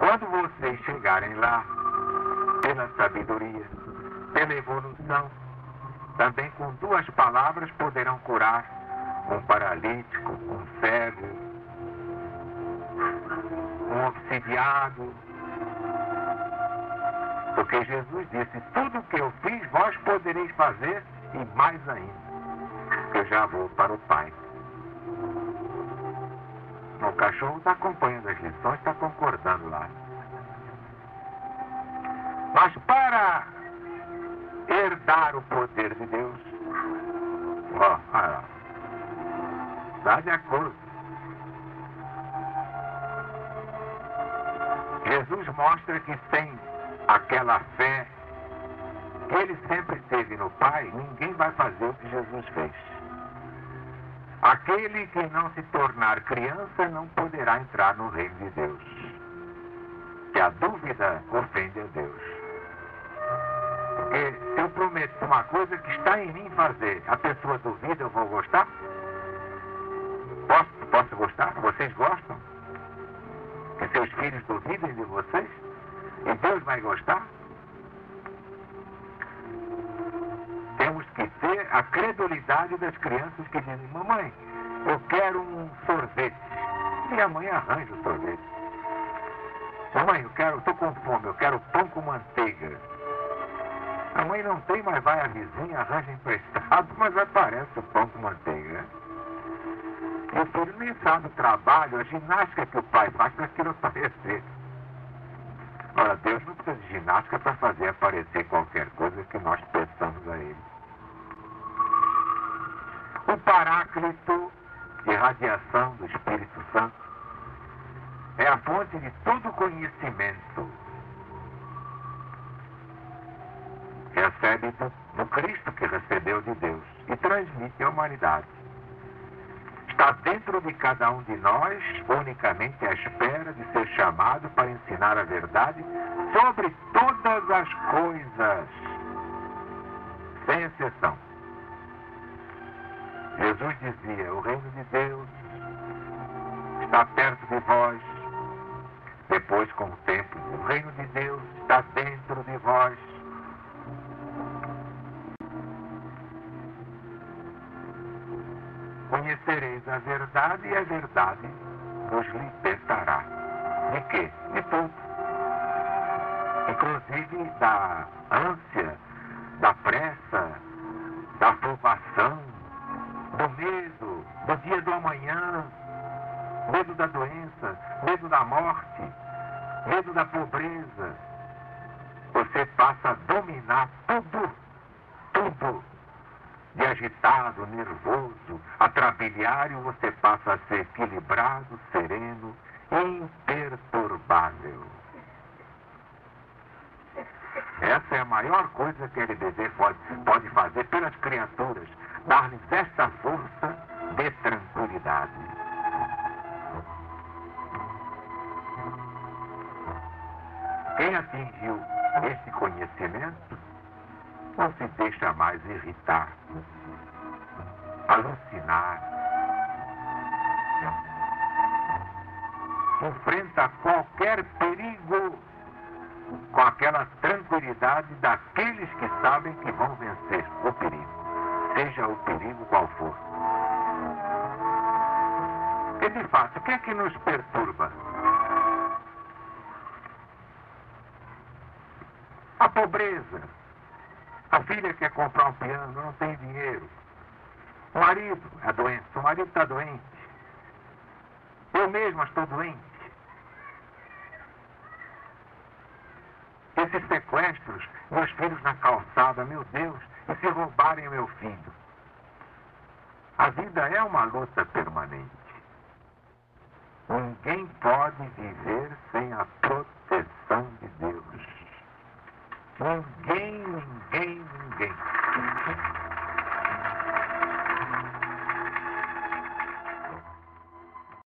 Quando vocês chegarem lá, pela sabedoria, pela evolução, também com 2 palavras poderão curar um paralítico, um cego, um obsidiado. Porque Jesus disse, tudo o que eu fiz, vós podereis fazer e mais ainda. Eu já vou para o Pai. O cachorro está acompanhando as lições, está concordando lá. Mas para herdar o poder de Deus, dá de acordo. Jesus mostra que sem aquela fé que ele sempre teve no Pai, ninguém vai fazer o que Jesus fez. Aquele que não se tornar criança não poderá entrar no reino de Deus. Que a dúvida ofende a Deus. Porque se eu prometo uma coisa que está em mim fazer, a pessoa duvida, eu vou gostar? Posso gostar? Vocês gostam? Que seus filhos duvidem de vocês? E Deus vai gostar? Temos que ter a credulidade das crianças que dizem, mamãe, eu quero um sorvete. E a mãe arranja o sorvete. Mamãe, estou com fome, eu quero pão com manteiga. A mãe não tem, mas vai à vizinha, arranja emprestado, mas aparece o pão com manteiga. E o filho nem sabe o trabalho, a ginástica que o pai faz para aquilo aparecer. Ora, Deus não precisa de ginástica para fazer aparecer qualquer coisa que nós peçamos a Ele. O Paráclito, irradiação do Espírito Santo, é a fonte de todo conhecimento. Recebe do Cristo que recebeu de Deus e transmite à humanidade. Está dentro de cada um de nós, unicamente à espera de ser chamado para ensinar a verdade sobre todas as coisas, sem exceção. Jesus dizia, o reino de Deus está perto de vós. Depois, com o tempo, o reino de Deus está dentro de vós. Conhecereis a verdade e a verdade vos libertará. De quê? De tudo. Inclusive da ânsia, da pressa, da aprovação, do medo, do dia do amanhã, medo da doença, medo da morte, medo da pobreza. Você passa a dominar tudo. De agitado, nervoso, atrabiliário, você passa a ser equilibrado, sereno, imperturbável. Essa é a maior coisa que ele pode fazer pelas criaturas, dar-lhes esta força de tranquilidade. Quem atingiu esse conhecimento não se deixa mais irritar, alucinar. Enfrenta qualquer perigo com aquela tranquilidade daqueles que sabem que vão vencer o perigo, seja o perigo qual for. E de fato, o que é que nos perturba? A pobreza. A filha quer comprar um piano, não tem dinheiro. O marido, a doença, o marido está doente. Eu mesma estou doente. Esses sequestros, meus filhos na calçada, meu Deus, e se roubarem meu filho? A vida é uma luta permanente. Ninguém pode viver sem a proteção de Deus. Ninguém